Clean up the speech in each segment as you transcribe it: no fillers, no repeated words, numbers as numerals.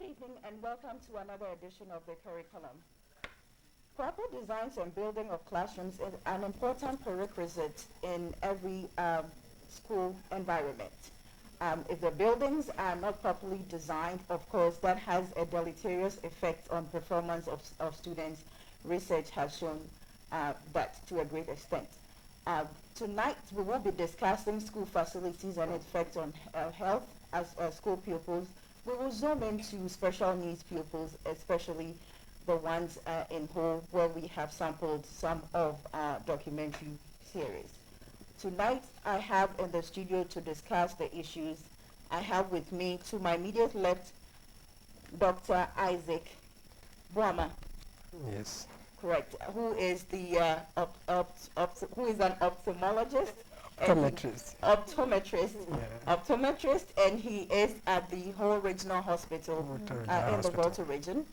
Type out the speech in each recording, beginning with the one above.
Good evening and welcome to another edition of the curriculum. Proper designs and building of classrooms is an important prerequisite in every school environment. If the buildings are not properly designed, of course, that has a deleterious effect on performance of students. Research has shown that to a great extent. Tonight, we will be discussing school facilities and its effect on health as school pupils. We will zoom into special needs pupils, especially the ones in Hull, where we have sampled some of our documentary series. Tonight, I have in the studio to discuss the issues. I have with me, to my immediate left, Dr. Isaac Boama. Yes. Correct. Who is the who is an ophthalmologist? Optometrist. Optometrist, and he is at the Hull Regional Hospital in the Volta Region.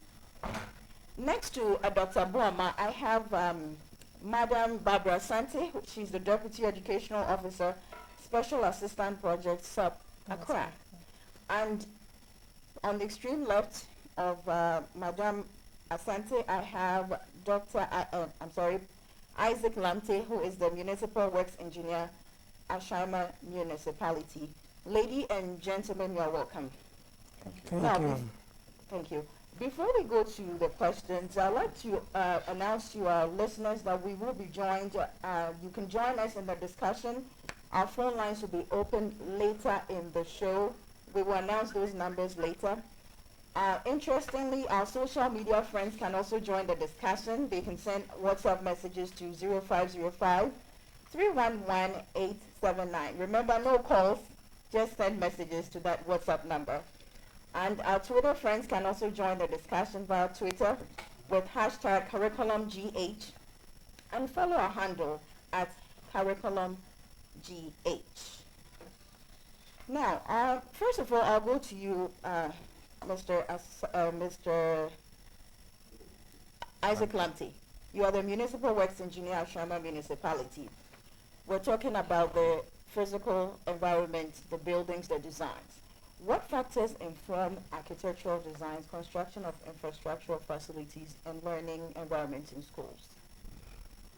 Next to Dr. Boama, I have Madam Barbara Sante. She's the Deputy Educational Officer, Special Assistant Project Sub Accra. And on the extreme left of Madam Asante, I have Isaac Lamte, who is the Municipal Works Engineer, Ashama Municipality. Ladies and gentlemen, you are welcome. Thank you. Thank you. Before we go to the questions, I'd like to announce to our listeners that we will be joined. You can join us in the discussion. Our phone lines will be open later in the show. We will announce those numbers later. Interestingly, our social media friends can also join the discussion. They can send WhatsApp messages to 0505 311 879. Remember, no calls, just send messages to that WhatsApp number. And our Twitter friends can also join the discussion via Twitter with hashtag CurriculumGH and follow our handle at CurriculumGH. Now, first of all, I'll go to you, Mr. Isaac Lamte. You are the Municipal Works Engineer at Shama Municipality. We're talking about the physical environment, the buildings, the designs. What factors inform architectural designs, construction of infrastructural facilities, and learning environments in schools?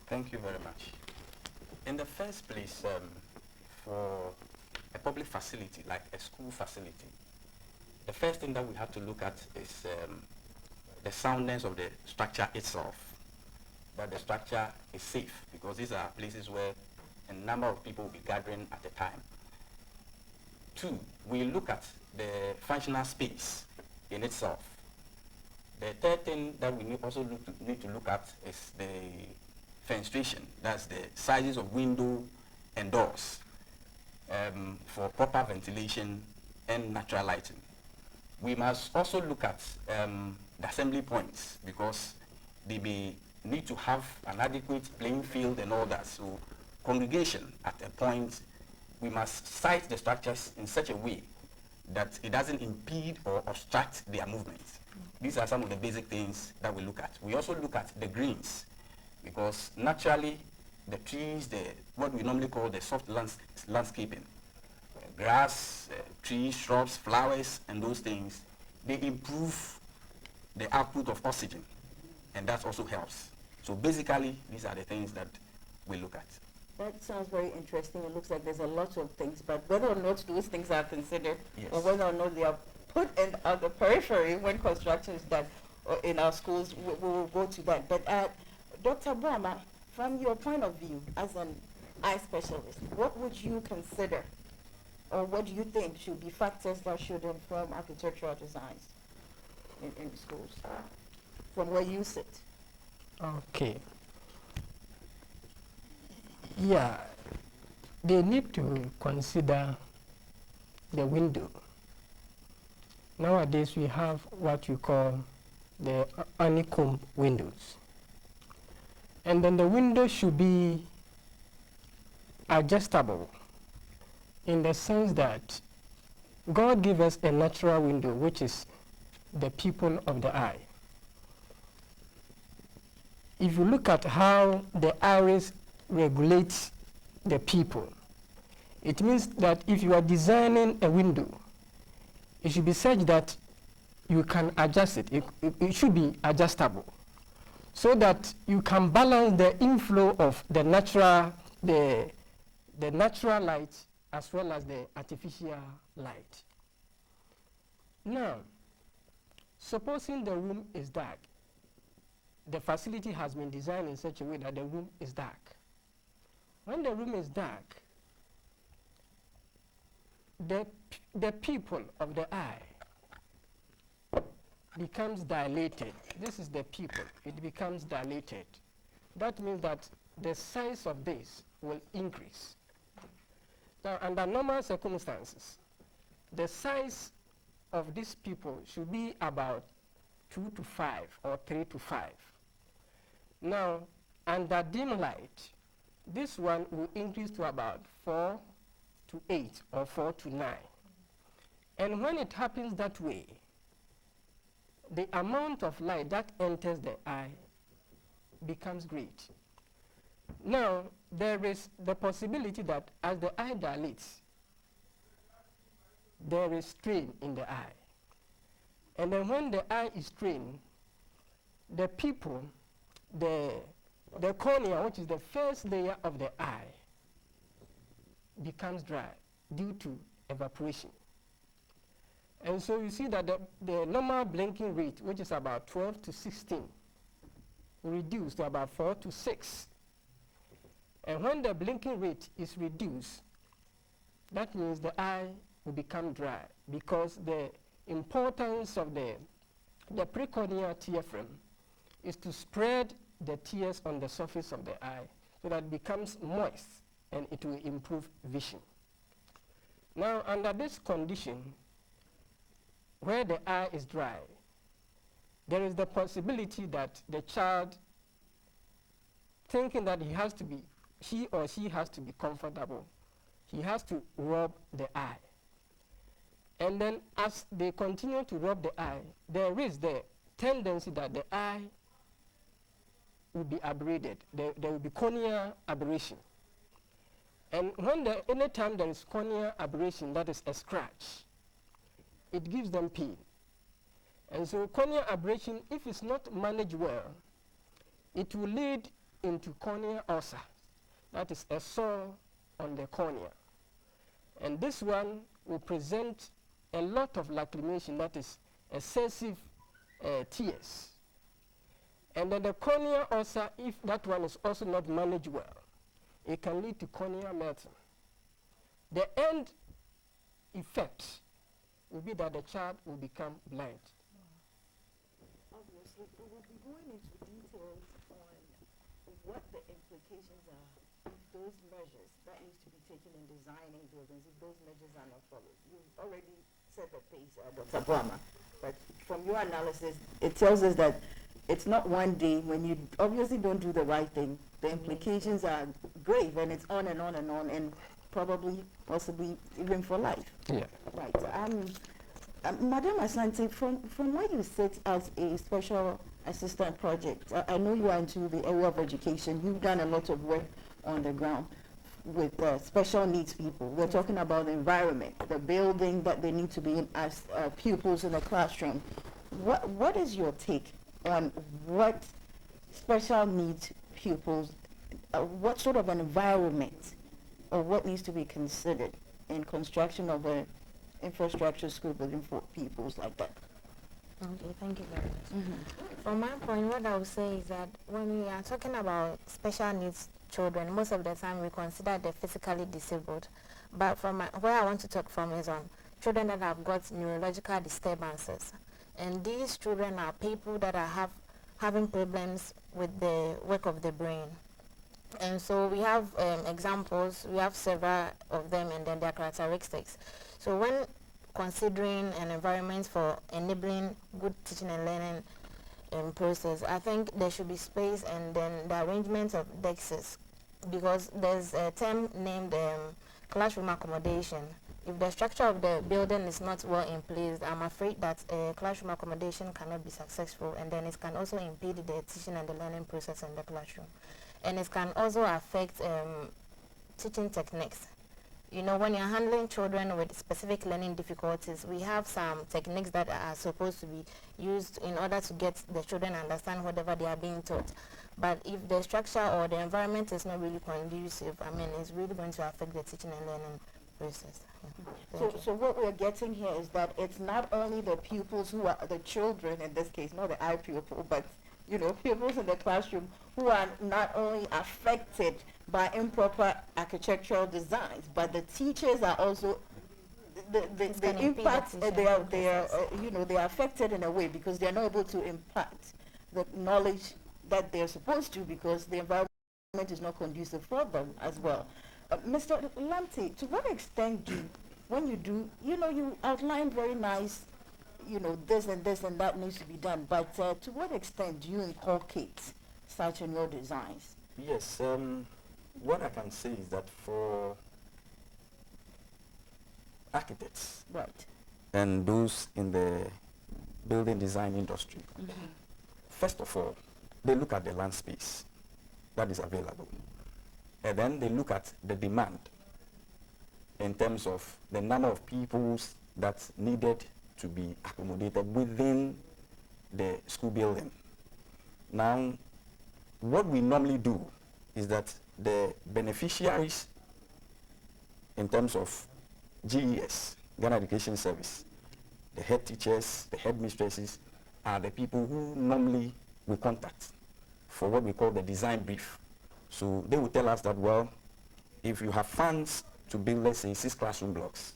Thank you very much. In the first place, for a public facility, like a school facility, the first thing that we have to look at is the soundness of the structure itself, that the structure is safe, because these are places where a number of people will be gathering at a time. Two, we look at the functional space in itself. The third thing that we also need to look at is the fenestration, that's the sizes of window and doors for proper ventilation and natural lighting. We must also look at the assembly points, because they may need to have an adequate playing field and all that. So congregation at a point, we must site the structures in such a way that it doesn't impede or obstruct their movement. These are some of the basic things that we look at. We also look at the greens, because naturally the trees, what we normally call the soft landscaping, grass, trees, shrubs, flowers, and those things, they improve the output of oxygen, and that also helps. So basically, these are the things that we look at. That sounds very interesting. It looks like there's a lot of things, but whether or not those things are considered, yes, or whether or not they are put in the periphery when construction is done in our schools, we will go to that. But Dr. Boama, from your point of view as an eye specialist, what would you consider, or what do you think should be factors that should inform architectural designs in schools, from where you sit? Okay. Yeah, they need to consider the window. Nowadays we have what you call the honeycomb windows. And then the window should be adjustable, in the sense that God gave us a natural window, which is the pupil of the eye. If you look at how the iris regulates the people, it means that if you are designing a window, it should be such that you can adjust it. It should be adjustable so that you can balance the inflow of the natural light as well as the artificial light. Now, supposing the room is dark, the facility has been designed in such a way that the room is dark. When the room is dark, the pupil of the eye becomes dilated. This is the pupil. It becomes dilated. That means that the size of this will increase. Now, under normal circumstances, the size of this pupil should be about 2 to 5 or 3 to 5. Now, under dim light, this one will increase to about 4 to 8 or 4 to 9. And when it happens that way, the amount of light that enters the eye becomes great. Now, there is the possibility that as the eye dilates, there is strain in the eye. And then when the eye is strained, the pupil, the cornea, which is the first layer of the eye, becomes dry due to evaporation. And so you see that the normal blinking rate, which is about 12 to 16, will reduce to about 4 to 6. And when the blinking rate is reduced, that means the eye will become dry, because the importance of the precorneal tear film is to spread the tears on the surface of the eye so that it becomes moist and it will improve vision. Now, under this condition, where the eye is dry, there is the possibility that the child, thinking that he or she has to be comfortable, he has to rub the eye. And then as they continue to rub the eye, there is the tendency that the eye will be aberrated. There will be corneal aberration. And anytime there is corneal aberration, that is a scratch, it gives them pain. And so corneal aberration, if it's not managed well, it will lead into corneal ulcer. That is a sore on the cornea. And this one will present a lot of lacrimation, that is excessive tears. And then the corneal ulcer, if that one is also not managed well, it can lead to corneal melting. The end effect will be that the child will become blind. Obviously, we will be going into details on what the implications are if those measures that needs to be taken in designing buildings, if those measures are not followed. You've already set the pace, Dr. Brahma, but from your analysis, it tells us that it's not one day. When you obviously don't do the right thing, the implications are grave, and it's on and on and on, and possibly even for life. Yeah. Right. Madam Asante, from where you sit as a special assistant project, I know you are into the area of education. You've done a lot of work on the ground with special needs people. We're talking about the environment, the building that they need to be in as pupils in the classroom. What is your take on what special needs pupils, what sort of an environment or what needs to be considered in construction of an infrastructure school building for pupils like that? Okay, thank you very much. From my point, what I would say is that when we are talking about special needs children, most of the time we consider the physically disabled. But from where I want to talk from is on children that have got neurological disturbances. And these children are people that are having problems with the work of the brain. And so we have examples, we have several of them, and then their characteristics. So when considering an environment for enabling good teaching and learning process, I think there should be space and then the arrangement of desks, because there's a term named classroom accommodation. If the structure of the building is not well in place, I'm afraid that classroom accommodation cannot be successful, and then it can also impede the teaching and the learning process in the classroom. And it can also affect teaching techniques. you know, when you're handling children with specific learning difficulties, we have some techniques that are supposed to be used in order to get the children understand whatever they are being taught. But if the structure or the environment is not really conducive, I mean, it's really going to affect the teaching and learning process. Yeah. So what we're getting here is that it's not only the pupils who are the children in this case, not the eye pupil, but you know, pupils in the classroom who are not only affected by improper architectural designs, but the teachers are also the impact. They are you know, they are affected in a way because they are not able to impart the knowledge that they're supposed to because the environment is not conducive for them as well. Mr. Lamte, to what extent do, when you do, you know, you outline very nice, you know, this and that needs to be done, but to what extent do you inculcate such in your designs? Yes, what I can say is that for architects Right. and those in the building design industry, first of all, they look at the land space that is available. And then they look at the demand in terms of the number of people that's needed to be accommodated within the school building. Now, what we normally do is that the beneficiaries in terms of GES, Ghana Education Service, the head teachers, the headmistresses, are the people who normally we contact for what we call the design brief. So they will tell us that, well, if you have funds to build, let's say, 6 classroom blocks,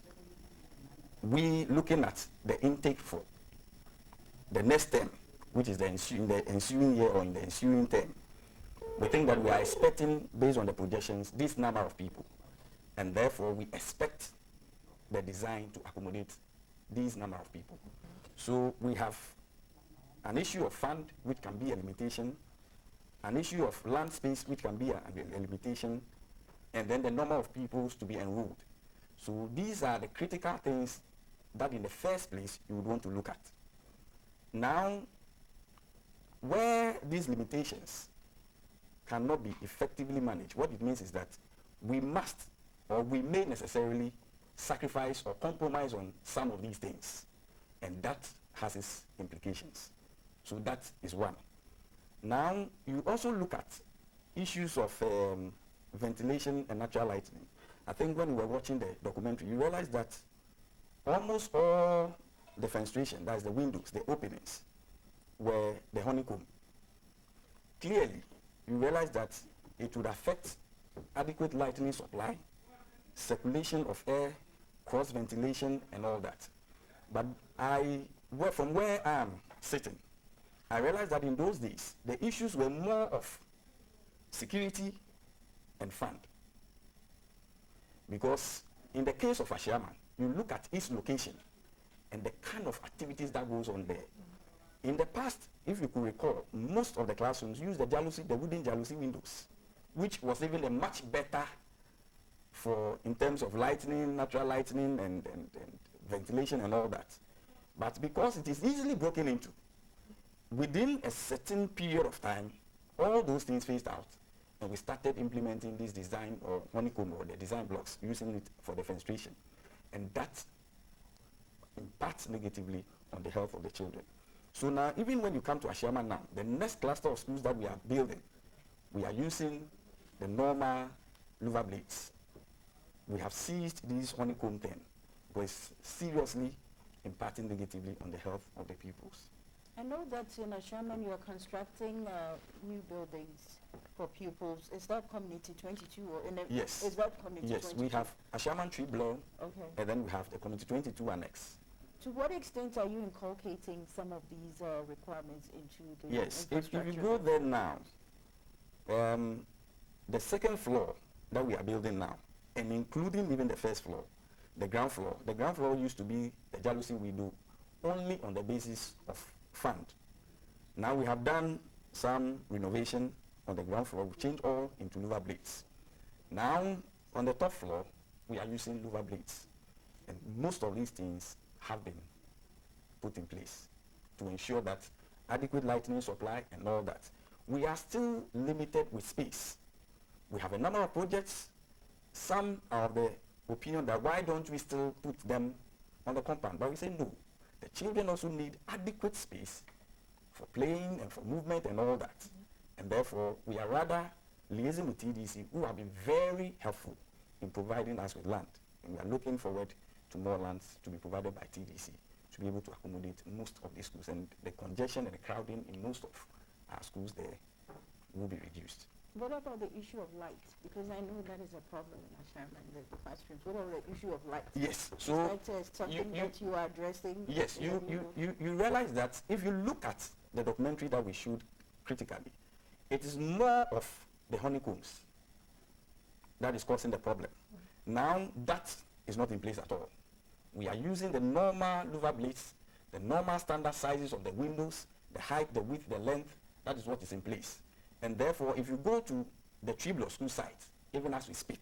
we looking at the intake for the next term, which is the ensuing year or in the ensuing term, we think that we are expecting, based on the projections, this number of people. And therefore, we expect the design to accommodate these number of people. So we have an issue of fund, which can be a limitation, an issue of land space, which can be a limitation, and then the number of pupils to be enrolled. So these are the critical things that in the first place you would want to look at. Now, where these limitations cannot be effectively managed, what it means is that we must or we may necessarily sacrifice or compromise on some of these things, and that has its implications. So that is one. Now, you also look at issues of ventilation and natural lighting. I think when we were watching the documentary, you realize that almost all the fenestration, that's the windows, the openings, were the honeycomb. Clearly, you realize that it would affect adequate lighting supply, circulation of air, cross ventilation, and all that. But from where I am sitting, I realized that in those days, the issues were more of security and fund. Because in the case of Ashiaman, you look at its location and the kind of activities that goes on there. In the past, if you could recall, most of the classrooms used the wooden jalousie windows, which was even a much better in terms of lighting, natural lighting, and ventilation and all that. But because it is easily broken into, within a certain period of time, all those things phased out, and we started implementing this design or honeycomb or the design blocks, using it for the fenestration. And that impacts negatively on the health of the children. So now, even when you come to Ashiaman now, the next cluster of schools that we are building, we are using the normal louver blades. We have seized this honeycomb thing, because it's seriously impacting negatively on the health of the pupils. I know that in Ashiaman you are constructing new buildings for pupils. Is that Community 22 or in the Yes. Is that Community 22? Yes, we have Ashiaman 3 block, Okay. and then we have the Community 22 annex. To what extent are you inculcating some of these requirements into the Yes, if you infrastructure? go there now, the second floor that we are building now, and including even the first floor, the ground floor used to be the jalousie window only on the basis of fund. Now we have done some renovation on the ground floor. We changed all into louver blades. Now on the top floor, we are using louver blades. And most of these things have been put in place to ensure that adequate lighting supply and all that. We are still limited with space. We have a number of projects. Some of the opinion that why don't we still put them on the compound? But we say no. The children also need adequate space for playing and for movement and all that. And therefore, we are rather liaising with TDC, who have been very helpful in providing us with land. And we are looking forward to more lands to be provided by TDC to be able to accommodate most of the schools. And the congestion and the crowding in most of our schools there will be reduced. What about the issue of light? Because I know that is a problem in Ashama in the classrooms. What about the issue of light? Yes, so is something that you are addressing? Yes, you realize that if you look at the documentary that we showed critically, it is more of the honeycombs that is causing the problem. Now that is not in place at all. We are using the normal louver blades, the normal standard sizes of the windows, the height, the width, the length. That is what is in place. And therefore, if you go to the Triblo school site, even as we speak,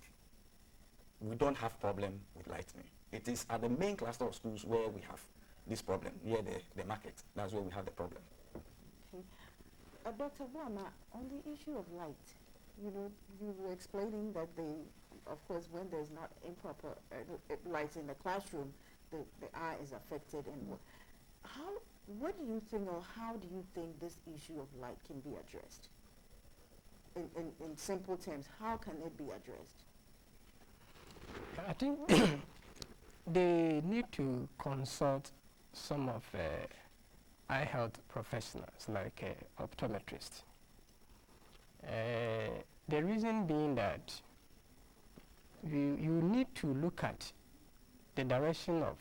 we don't have problem with lightning. It is at the main cluster of schools where we have this problem, near the market. That's where we have the problem. Okay. Dr. Bwana, on the issue of light, you know, you were explaining that of course, when there's not improper light in the classroom, the eye is affected. And what do you think, or how do you think this issue of light can be addressed? In simple terms, how can it be addressed? I think they need to consult some of eye health professionals like optometrists. The reason being that you need to look at the direction of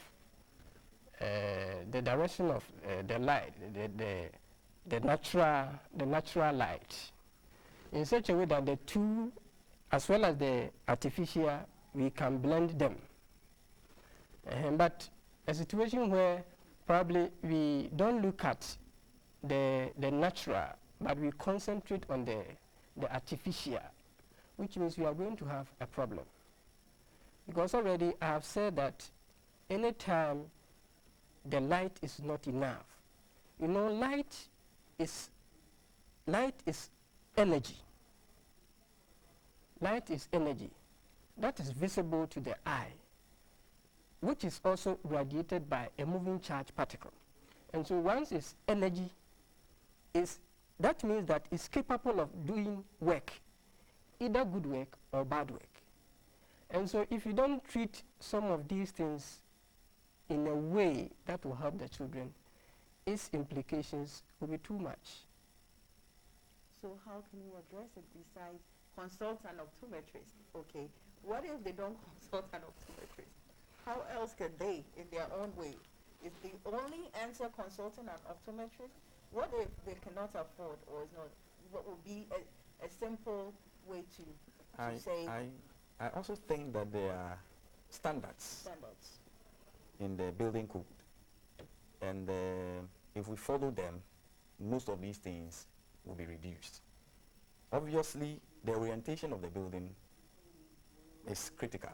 the light, the natural light, in such a way that the two, as well as the artificial, we can blend them. But a situation where probably we don't look at the natural, but we concentrate on the artificial, which means we are going to have a problem. Because already I have said that anytime the light is not enough, you know, light is energy. Light is energy that is visible to the eye, which is also radiated by a moving charge particle. And so once it's energy, that means that it's capable of doing work, either good work or bad work. And so if you don't treat some of these things in a way that will help the children, its implications will be too much. So how can you address it besides consult an optometrist? Okay, what if they don't consult an optometrist? How else can they, in their own way? Is the only answer consulting an optometrist? What if they cannot afford, or is not? What would be a simple way to say? I also think that there are standards in the building code, and if we follow them, most of these things will be reduced. Obviously, the orientation of the building is critical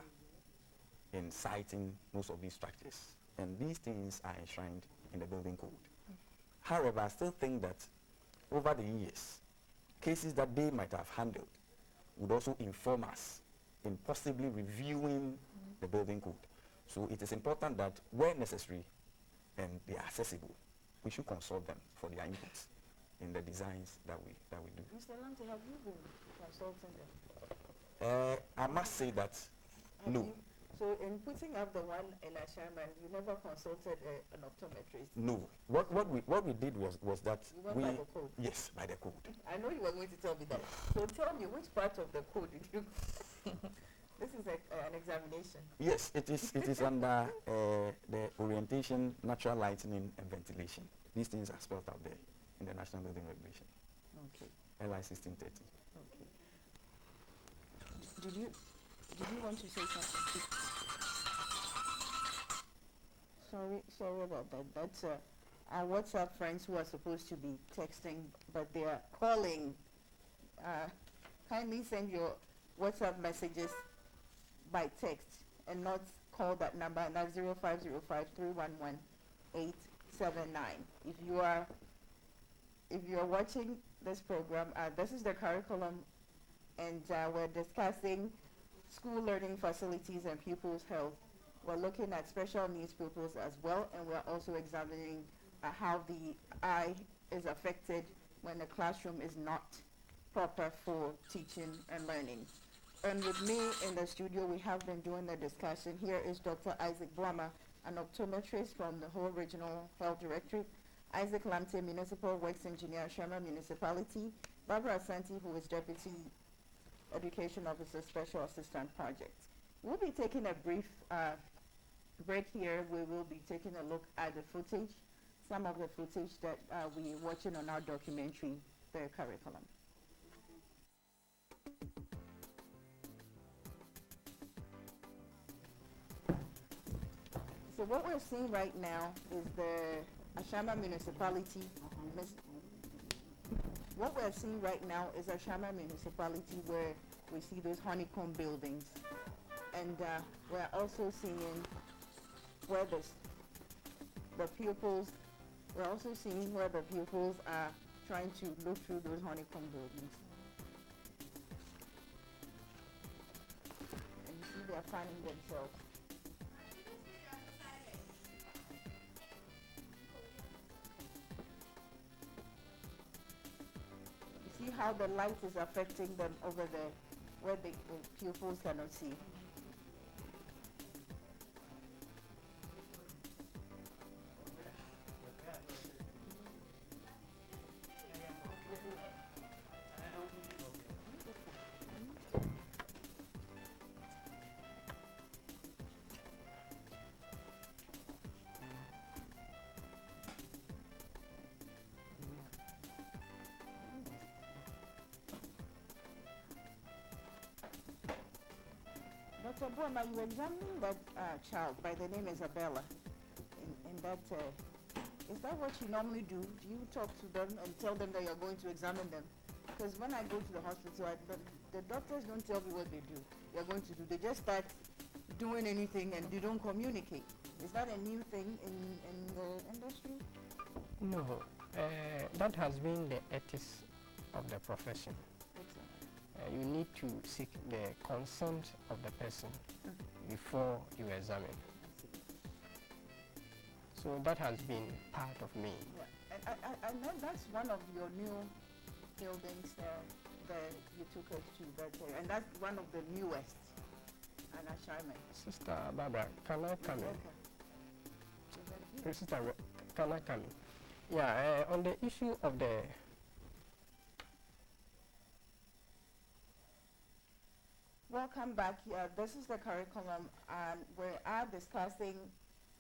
in siting most of these structures, and these things are enshrined in the building code. However, I still think that over the years, cases that they might have handled would also inform us in possibly reviewing the building code. So it is important that where necessary and they are accessible, we should consult them for their inputs in the designs that we do. Mr. Lante, have you been consulting them? I must say that no. So in putting up the one in Ashaman, you never consulted an optometrist? No. What we did was that you went by the code? Yes, by the code. I know you were going to tell me that. So tell me, which part of the code did you? This is an examination. Yes, it is under the orientation, natural lighting, and ventilation. These things are spelled out there in the National Building Regulation. Okay. LI 1630. Okay. Did you want to say something? Sorry about that. That's our WhatsApp friends who are supposed to be texting, but they are calling. Kindly send your WhatsApp messages by text and not call that number, and that's 0505-311-879. If you are watching this program, this is the curriculum, and we're discussing school learning facilities and pupils' health. We're looking at special needs pupils as well, and we're also examining how the eye is affected when the classroom is not proper for teaching and learning. And with me in the studio, we have been doing the discussion. Here is Dr. Isaac Brahma, an optometrist from the Whole Regional Health Directorate, Isaac Lamte, Municipal Works Engineer, Sherman Municipality, Barbara Asante, who is Deputy Education Officer, Special Assistant Project. We'll be taking a brief break here. We will be taking a look at the footage, some of the footage that we're watching on our documentary, The Curriculum. So what we're seeing right now is the Ashama Municipality. What we're seeing right now is Ashama Municipality, where we see those honeycomb buildings. And we're also seeing where the pupils, we're also seeing where the pupils are trying to look through those honeycomb buildings. And you see they're finding themselves. You see how the light is affecting them over there, where the pupils cannot see. Dr. Brahma, you examining that child by the name Isabella, and that, is that what you normally do? Do you talk to them and tell them that you're going to examine them? Because when I go to the hospital, the doctors don't tell me what they do, they're going to do. They just start doing anything and they don't communicate. Is that a new thing in the industry? No, that has been the ethics of the profession. You need to seek the consent of the person before you examine. So that has been part of me. Yeah. I know that's one of your new buildings that you took us to, and that's one of the newest, an assignment. Sister Barbara, can I come in? Sister, can I come in? Yeah, on the issue of the Welcome back. This is the curriculum, and we are discussing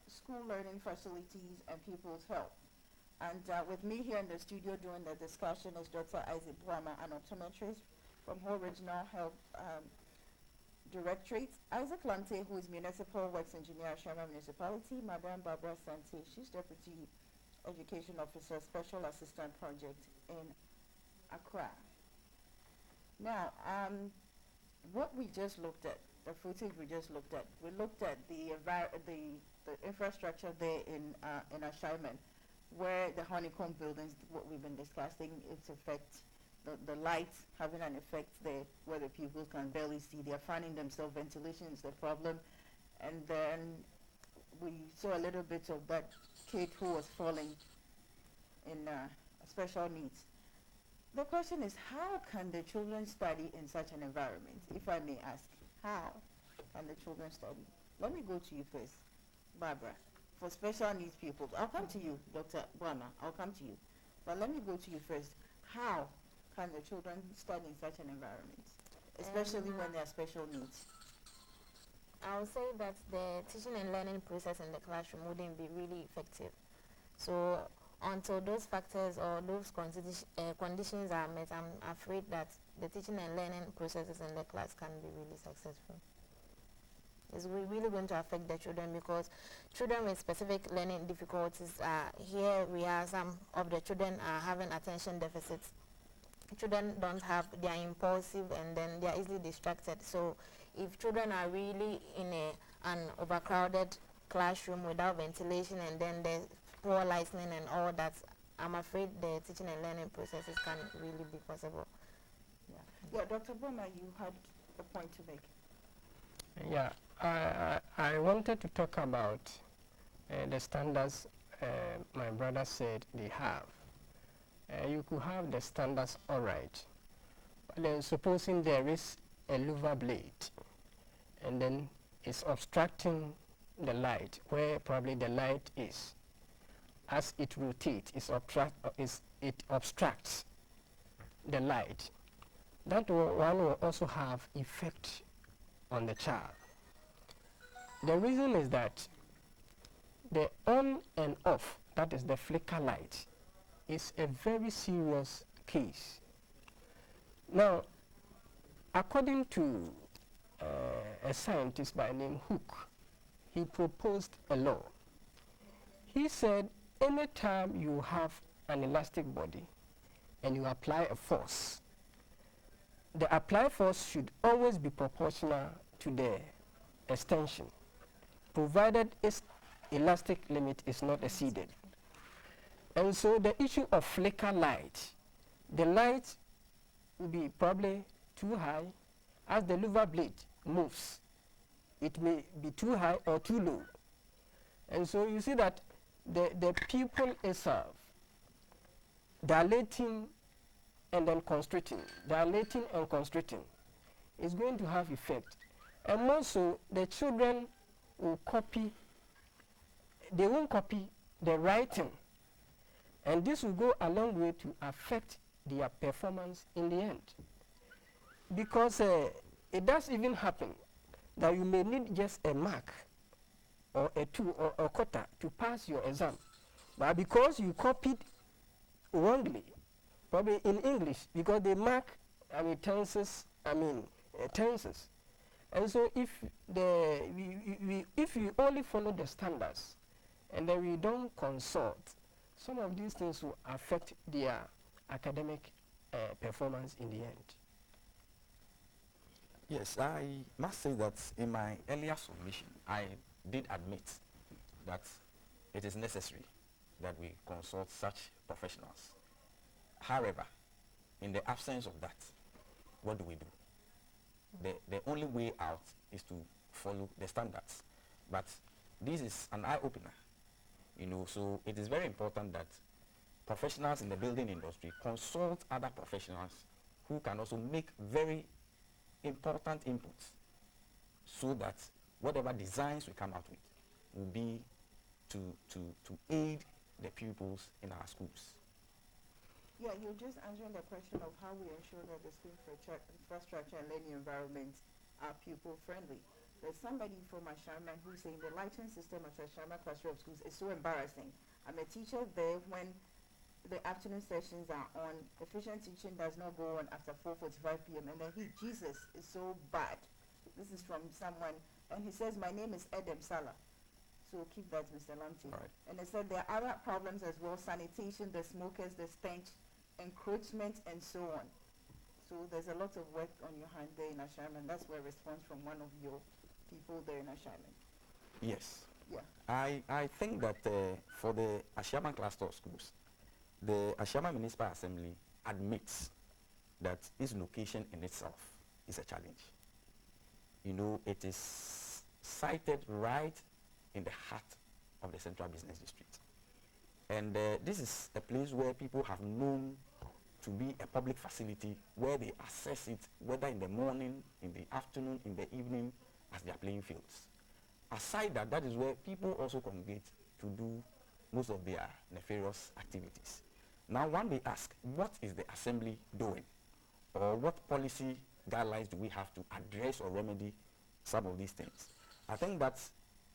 school learning facilities and pupils' health. And with me here in the studio during the discussion is Dr. Isaac Brahma, an optometrist from Whole Regional Health Directorate, Isaac Lamte, who is Municipal Works Engineer, Sherman Municipality, Madam Barbara Asante, she's Deputy Education Officer, Special Assistant Project in Accra. Now, what we just looked at, the footage we just looked at, we looked at the infrastructure there in Ashaiman, where the honeycomb buildings, what we've been discussing, its effect, the lights having an effect there, where the pupils can barely see. They're finding themselves, ventilation is the problem. And then we saw a little bit of that kid who was falling in special needs. The question is, how can the children study in such an environment? If I may ask, how can the children study? Let me go to you first, Barbara. For special needs pupils, I'll come to you, Dr. Brahma, I'll come to you. But let me go to you first. How can the children study in such an environment, especially when they are special needs? I would say that the teaching and learning process in the classroom wouldn't be really effective. So until those factors or those conditions are met, I'm afraid that the teaching and learning processes in the class can be really successful. It's really going to affect the children, because children with specific learning difficulties, here we are, some of the children are having attention deficits. Children don't have, they are impulsive, and then they are easily distracted. So if children are really in an overcrowded classroom without ventilation, and then there's poor lighting and all that, I'm afraid the teaching and learning processes can really be possible. Yeah, Dr. Brahma, you had a point to make. Yeah, I wanted to talk about the standards my brother said they have. You could have the standards all right, but then supposing there is a louver blade and then it's obstructing the light where probably the light is. As it rotates, it obstructs the light. That one will also have effect on the child. The reason is that the on and off, that is the flicker light, is a very serious case. Now, according to a scientist by name Hooke, he proposed a law. He said anytime you have an elastic body and you apply a force, the applied force should always be proportional to the extension, provided its elastic limit is not exceeded. And so the issue of flicker light, the light will be probably too high. As the louver blade moves, it may be too high or too low. And so you see that the pupil itself dilating and then constricting, dilating and constricting is going to have effect. And also the children will copy, they won't copy the writing. And this will go a long way to affect their performance in the end. Because it does even happen that you may need just a mark or a 2 or a quarter to pass your exam. But because you copied wrongly, probably in English, because they mark, tenses. And so if if you only follow the standards and then we don't consult, some of these things will affect their academic performance in the end. Yes, I must say that in my earlier submission, I did admit that it is necessary that we consult such professionals. However, in the absence of that, what do we do? The only way out is to follow the standards. But this is an eye-opener, so it is very important that professionals in the building industry consult other professionals who can also make very important inputs so that whatever designs we come out with will be to aid the pupils in our schools. Yeah, you're just answering the question of how we ensure that the school infrastructure and learning environments are pupil-friendly. There's somebody from Ashaman who's saying the lighting system at Ashaman Cluster of Schools is so embarrassing. I'm a teacher there when the afternoon sessions are on. Efficient teaching does not go on after 4:45 p.m. And the heat, Jesus, is so bad. This is from someone, and he says, my name is Edem Salah. So keep that, Mr. Lamti. Right. And they said there are other problems as well, sanitation, the smokers, the stench, encroachment, and so on. So there's a lot of work on your hand there in Ashaman. That's where a response from one of your people there in Ashaman. Yes. Yeah. I think that for the Ashaman cluster of schools, the Ashaman Municipal Assembly admits that its location in itself is a challenge. It is sited right in the heart of the Central Business District. And this is a place where people have known to be a public facility where they access it, whether in the morning, in the afternoon, in the evening, as their playing fields. Aside that is where people also congregate to do most of their nefarious activities. Now, one may ask, what is the assembly doing? Or what policy guidelines do we have to address or remedy some of these things? I think that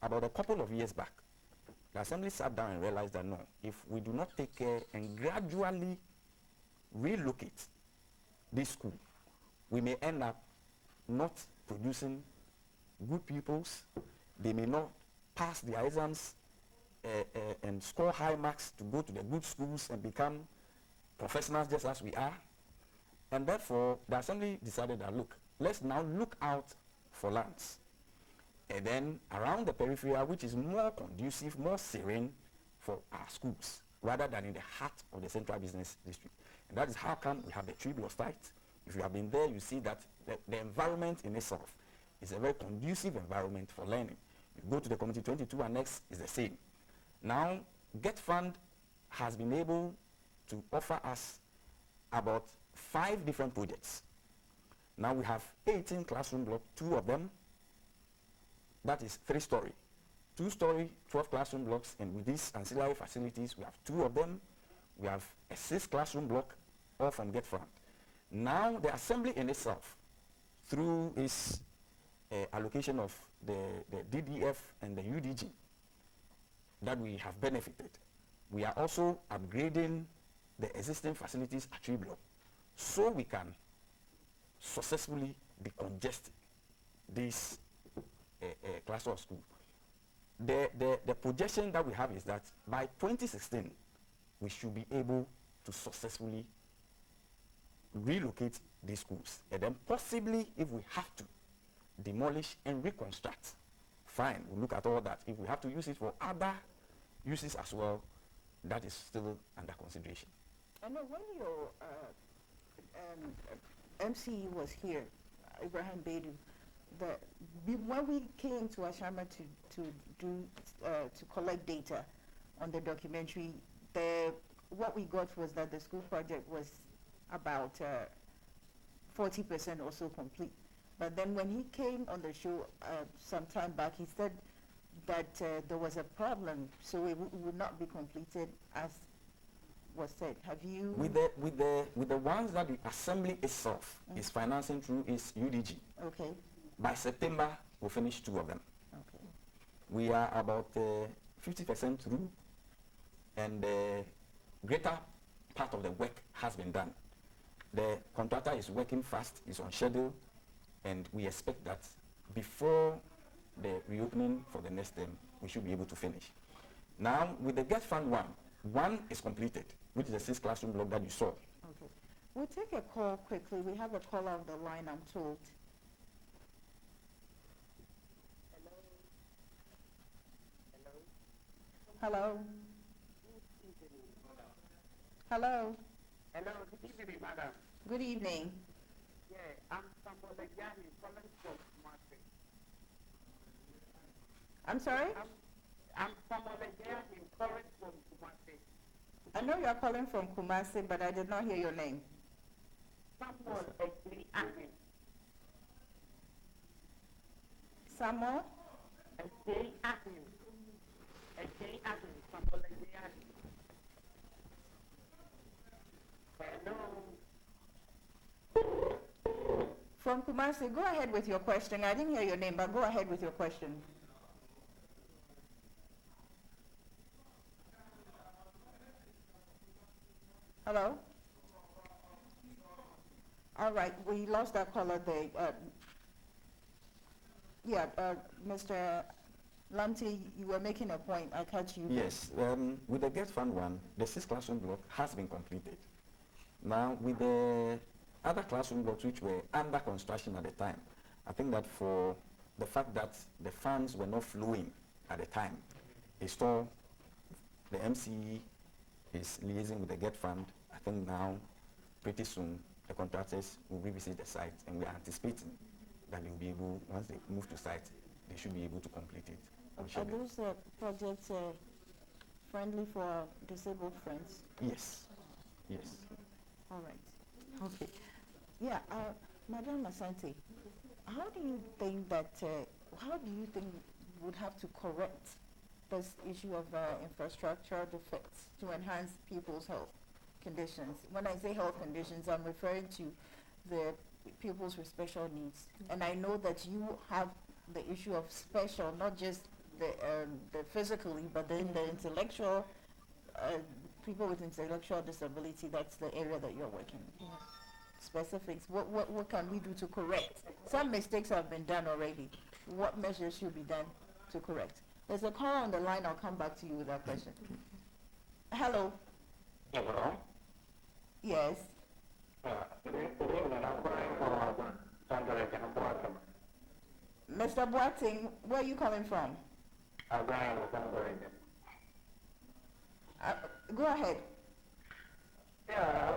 about a couple of years back, the assembly sat down and realized that no, if we do not take care and gradually relocate this school, we may end up not producing good pupils. They may not pass their exams and score high marks to go to the good schools and become professionals just as we are. And therefore, the assembly decided that, look, let's now look out for lands. And then around the periphery, which is more conducive, more serene for our schools, rather than in the heart of the Central Business District. And that is how come we have the tree block site. If you have been there, you see that the environment in itself It's a very conducive environment for learning. You go to the Community 22 Annex, it's the same. Now, Get Fund has been able to offer us about 5 different projects. Now we have 18 classroom blocks, 2 of them, that is 3-story. 2-story, 12 classroom blocks, and with these ancillary facilities, we have 2 of them. We have a 6 classroom block, all from Get Fund. Now the assembly in itself, through its allocation of the DDF and the UDG that we have benefited, we are also upgrading the existing facilities at Tree Block so we can successfully decongest this cluster of school. The projection that we have is that by 2016, we should be able to successfully relocate these schools. And then possibly, if we have to, demolish and reconstruct. Fine, we'll look at all that. If we have to use it for other uses as well, that is still under consideration. I know when your MC was here, Ibrahim Baidu, when we came to Ashama to collect data on the documentary, what we got was that the school project was about 40% or so complete. But then when he came on the show some time back, he said that there was a problem, so it would not be completed as was said. Have you? With the ones that the assembly itself is financing through its UDG. Okay. By September, we'll finish 2 of them. Okay. We are about 50% through, and the greater part of the work has been done. The contractor is working fast, is on schedule, and we expect that before the reopening for the next term, we should be able to finish. Now, with the Get Fund 1 is completed, which is the 6 classroom block that you saw. Okay. We'll take a call quickly. We have a caller on the line, I'm told. Hello? Hello? Hello, good evening, madam. Good evening. Yeah, I'm Samuel Legiani, calling from Kumasi. I'm sorry? I'm Samuel Legiani, calling from Kumasi. I know you're calling from Kumasi, but I did not hear your name. Samuel Legiani. Samuel? Legiani. Legiani, Samuel Legiani. Hello. From Kumasi, go ahead with your question. I didn't hear your name, but go ahead with your question. Hello? All right, we lost that caller there. Mr. Lamte, you were making a point. I catch you. Yes, with the Get Fund 1, the 6 classroom block has been completed. Now, with the other classroom blocks which were under construction at the time, I think that for the fact that the funds were not flowing at the time, it's still the MCE is liaising with the Get Fund. I think now, pretty soon, the contractors will revisit the site, and we are anticipating that they will be able, once they move to site, they should be able to complete it. Are those projects friendly for disabled friends? Yes, yes. All right. Okay. Yeah, Madam Asante, how do you think would have to correct this issue of infrastructure defects to enhance people's health conditions? When I say health conditions, I'm referring to the pupils with special needs. And I know that you have the issue of special, not just the physically, but then the intellectual, people with intellectual disability. That's the area that you're working in. Yeah. Specifics. What can we do to correct? Some mistakes have been done already. What measures should be done to correct? There's a caller on the line. I'll come back to you with that question. Hello. Hello. Yes. Good evening, I'm calling from Sandra Boating. Mr. Boating, where are you calling from? Brian Sandra. Go ahead. Yeah,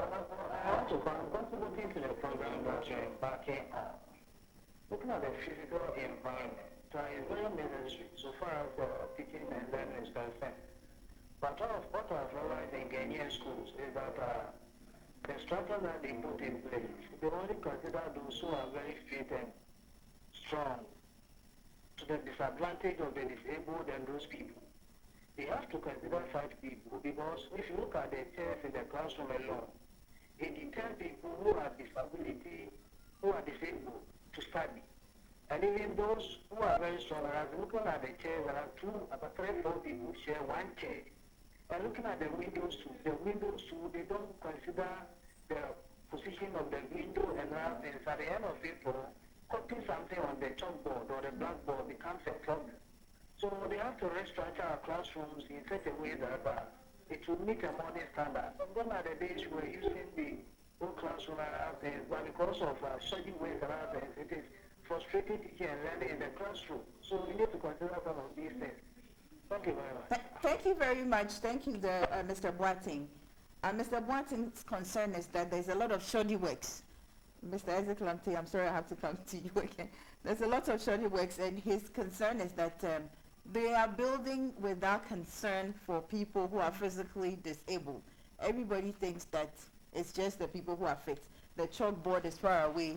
I want to contribute to the program that you're embarking on. looking at the physical environment, is very necessary so far as teaching and learning is concerned. But what I've realized in Ghanaian schools is that the structure that they put in place, they only consider those who are very fit and strong to the disadvantage of the disabled and those people. They have to consider 5 people because if you look at the chairs in the classroom alone, it deters people who have disability, who are disabled to study. And even those who are very strong, as looking at the chairs, there are 3, 4 people share one chair. And looking at the windows too, they don't consider the position of the window and other things. At the end of it, copying something on the chalkboard or the blackboard becomes a problem. So they have to restructure our classrooms in such a way that it will meet a modern standard. Gone are the days we're using the old classroom and other things, but because of study ways and other things, it is frustrating teaching and learning in the classroom. So we need to consider some of these things. Thank you very much. Thank you very much. Thank you, Mr. Boateng. Mr. Boateng's concern is that there's a lot of shoddy works. Mr. Ezekiel, I'm sorry I have to come to you again. There's a lot of shoddy works, and his concern is that they are building without concern for people who are physically disabled. Everybody thinks that it's just the people who are fit. The chalkboard is far away,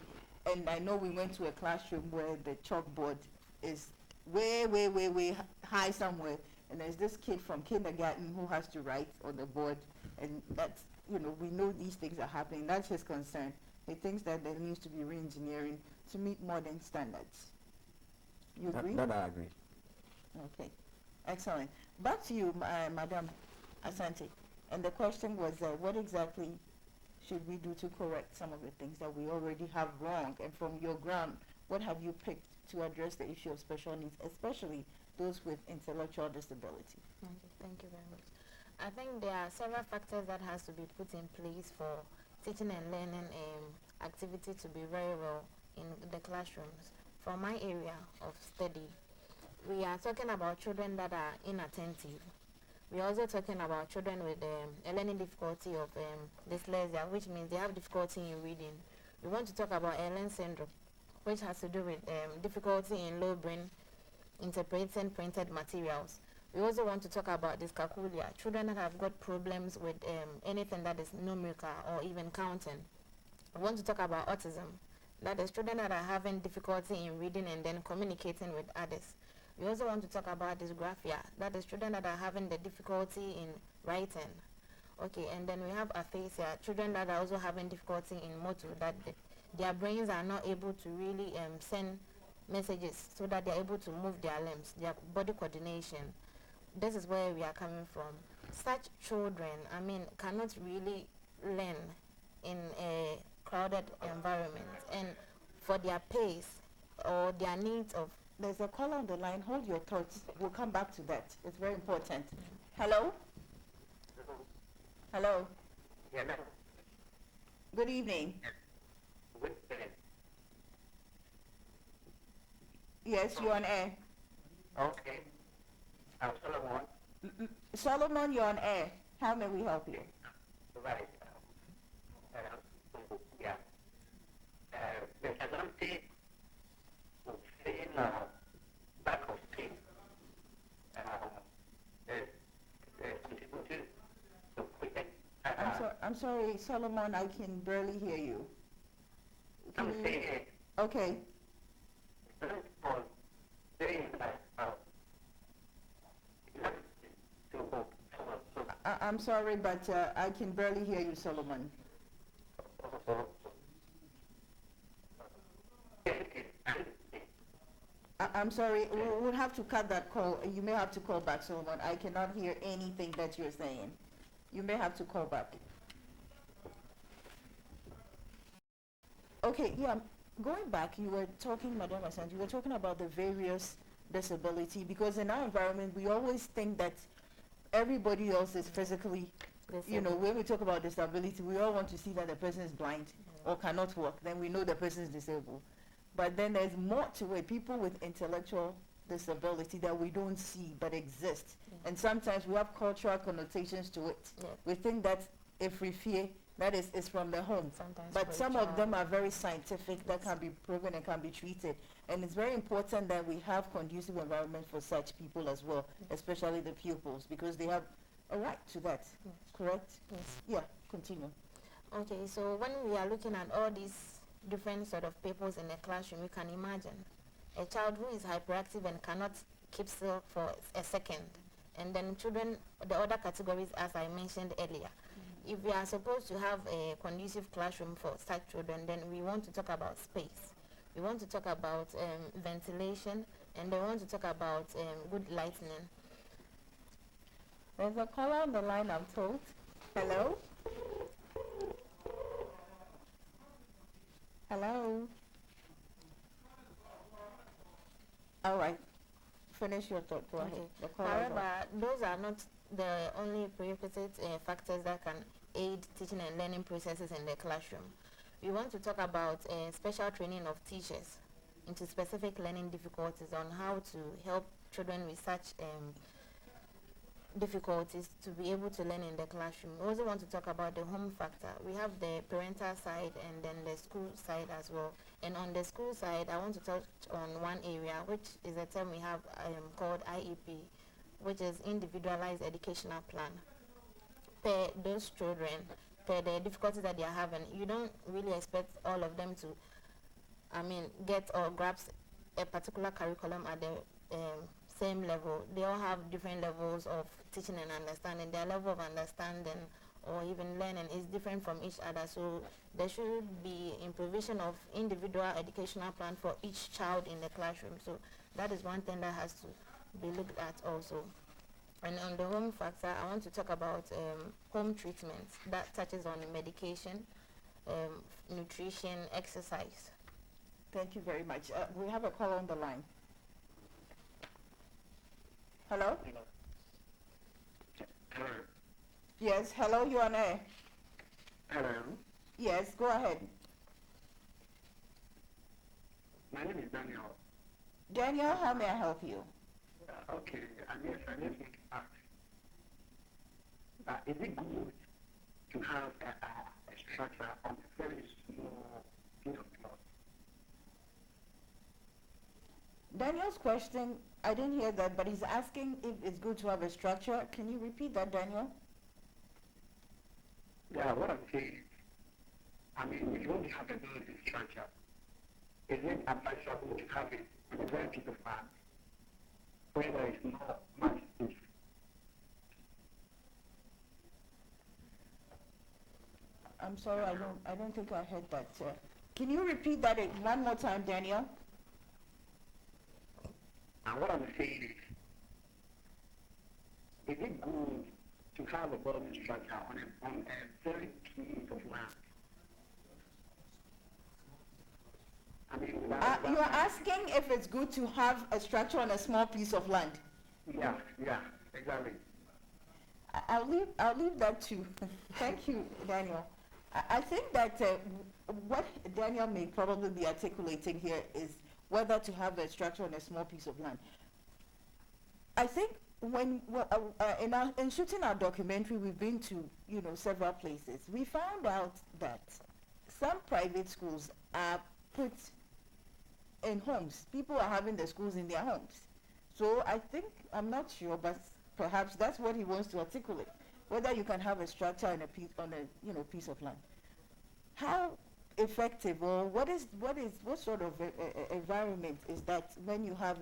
and I know we went to a classroom where the chalkboard is way high somewhere, and there's this kid from kindergarten who has to write on the board, and that's, we know these things are happening. That's his concern. He thinks that there needs to be re-engineering to meet modern standards. You agree? That I agree. Okay, excellent. Back to you, Madam Asante. And the question was, what exactly should we do to correct some of the things that we already have wrong? And from your ground, what have you picked to address the issue of special needs, especially those with intellectual disability? Okay, thank you very much. I think there are several factors that has to be put in place for teaching and learning activity to be very well in the classrooms. From my area of study, we are talking about children that are inattentive. We are also talking about children with a learning difficulty of dyslexia, which means they have difficulty in reading. We want to talk about Allen syndrome, which has to do with difficulty in low brain interpreting printed materials. We also want to talk about dyscalculia, children that have got problems with anything that is numerical or even counting. We want to talk about autism, that is children that are having difficulty in reading and then communicating with others. We also want to talk about dysgraphia, that is children that are having the difficulty in writing. Okay, and then we have aphasia, children that are also having difficulty in motor, that their brains are not able to really send messages so that they're able to move their limbs, their body coordination. This is where we are coming from. Such children, cannot really learn in a crowded environment, and for their pace or their needs of... There's a caller on the line. Hold your thoughts. We'll come back to that. It's very important. Hello? Hello? Yeah, ma'am. Good evening. Good evening. Yes, you're on air. Okay. I'm Solomon. Solomon, you're on air. How may we help you? Right. Yeah. The example of saying back of pain. I'm sorry, Solomon, I can barely hear you. I'm saying Okay. I'm sorry, but I can barely hear you, Solomon. I'm sorry, we'll have to cut that call. You may have to call back, Solomon. I cannot hear anything that you're saying. You may have to call back. Okay, yeah, going back, you were talking, Madam Asante, you were talking about the various disability, because in our environment, we always think that everybody else is physically, when we talk about disability, we all want to see that the person is blind or cannot walk, then we know the person is disabled. But then there's more to it. People with intellectual disability that we don't see but exist. And sometimes we have cultural connotations to it. We think that if we fear, that is from the home. Sometimes But for some a of them child. are very scientific, that can be proven and can be treated. And it's very important that we have conducive environment for such people as well, especially the pupils, because they have a right to that. Yes. Correct? Yes. Yeah, continue. Okay, so when we are looking at all these different sort of pupils in the classroom, you can imagine a child who is hyperactive and cannot keep still for a second. And then children, the other categories, as I mentioned earlier. If we are supposed to have a conducive classroom for such children, then we want to talk about space. We want to talk about ventilation, and we want to talk about good lighting. There's a caller on the line, I'm told. Hello? Hello? All right. Finish your thought. Go ahead. Okay. The caller is on. However, those are not the only prerequisite factors that can aid teaching and learning processes in the classroom. We want to talk about special training of teachers into specific learning difficulties on how to help children with such difficulties to be able to learn in the classroom. We also want to talk about the home factor. We have the parental side and then the school side as well. And on the school side, I want to touch on one area, which is a term we have called IEP, which is Individualized Educational Plan. Per those children, per the difficulties that they are having, you don't really expect all of them to, get or grasp a particular curriculum at the same level. They all have different levels of teaching and understanding. Their level of understanding or even learning is different from each other. So there should be improvisation of individual educational plan for each child in the classroom. So that is one thing that has to be looked at also. And on the home factor, I want to talk about home treatments that touches on medication, nutrition, exercise. Thank you very much. We have a caller on the line. Hello? Hello. Yes, hello, you're on air. Hello. Yes, go ahead. My name is Daniel. Daniel, how may I help you? Okay, I need to ask. Is it good to have a structure on a very small piece of cloth? Daniel's question, I didn't hear that, but he's asking if it's good to have a structure. Can you repeat that, Daniel? Yeah, what I'm saying, if you want to have a building structure, is it advisable to have it on a very piece of land where there is not much space? I'm sorry, I don't think I heard that. Can you repeat that one more time, Daniel? And what I'm saying is it good to have a building structure on a very piece of land? You are asking if it's good to have a structure on a small piece of land. Yeah, exactly. I'll leave that to. Thank you, Daniel. I think that what Daniel may probably be articulating here is whether to have a structure on a small piece of land. I think in shooting our documentary, we've been to several places. We found out that some private schools are put in homes. People are having the schools in their homes. So I think, I'm not sure, but perhaps that's what he wants to articulate. Whether you can have a structure on a piece of land. How effective, or what sort of environment is that when you have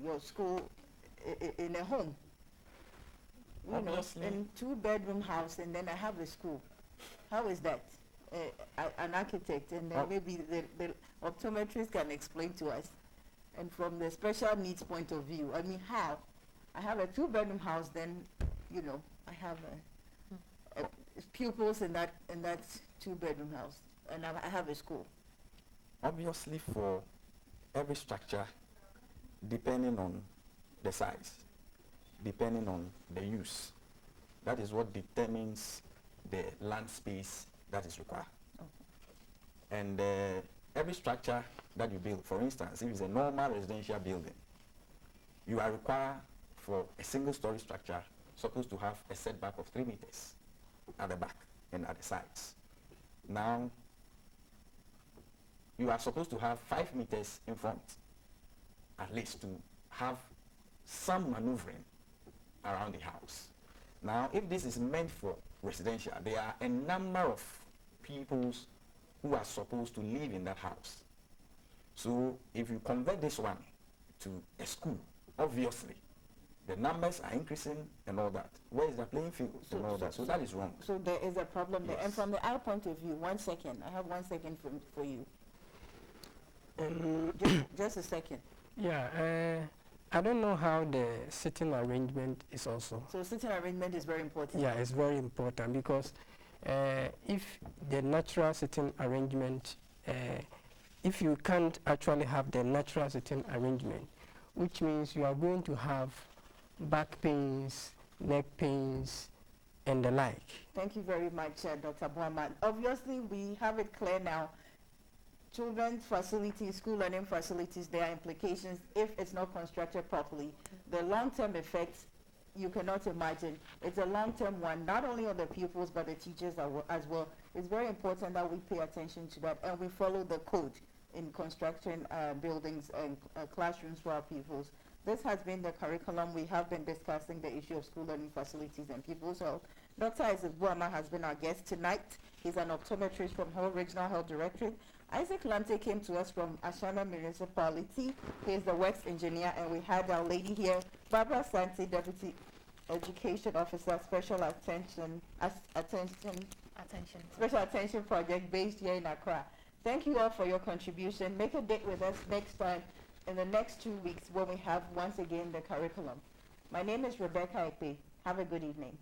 your school in a home? Obviously. In 2-bedroom house, and then I have a school. How is that? An architect, and then maybe the optometrist can explain to us. And from the special needs point of view, how? I have a 2-bedroom house, then I have pupils in that 2-bedroom house, and I have a school. Obviously, for every structure, depending on the size, depending on the use, that is what determines the land space that is required. Okay. And every structure that you build, for instance, if it's a normal residential building, you are required for a single-story structure supposed to have a setback of 3 meters. at the back and at the sides. Now, you are supposed to have 5 meters in front, at least, to have some maneuvering around the house. Now, if this is meant for residential, there are a number of people who are supposed to live in that house. So if you convert this one to a school, obviously, the numbers are increasing and all that. Where is the playing field and all that? So that is wrong. So there is a problem there. Yes. And from the eye point of view, 1 second. I have 1 second for you. Just a second. Yeah, I don't know how the sitting arrangement is also. So sitting arrangement is very important. Yeah, it's very important because if the natural sitting arrangement, if you can't actually have the natural sitting arrangement, which means you are going to have back pains, neck pains, and the like. Thank you very much, Dr. Boama. Obviously, we have it clear now. Children's facilities, school learning facilities, there are implications if it's not constructed properly. The long-term effects, you cannot imagine. It's a long-term one, not only on the pupils, but the teachers as well. It's very important that we pay attention to that and we follow the code in constructing buildings and classrooms for our pupils. This has been the curriculum. We have been discussing the issue of school learning facilities and pupils' health. Dr. Isaac Boama has been our guest tonight. He's an optometrist from Volta Regional Health Directorate. Isaac Lante came to us from Ashama Municipality. He is the works engineer, and we had our lady here, Barbara Santi, Deputy Education Officer, Special Attention Project based here in Accra. Thank you all for your contribution. Make a date with us next time in the next 2 weeks when we have once again the curriculum. My name is Rebecca Ekpe. Have a good evening.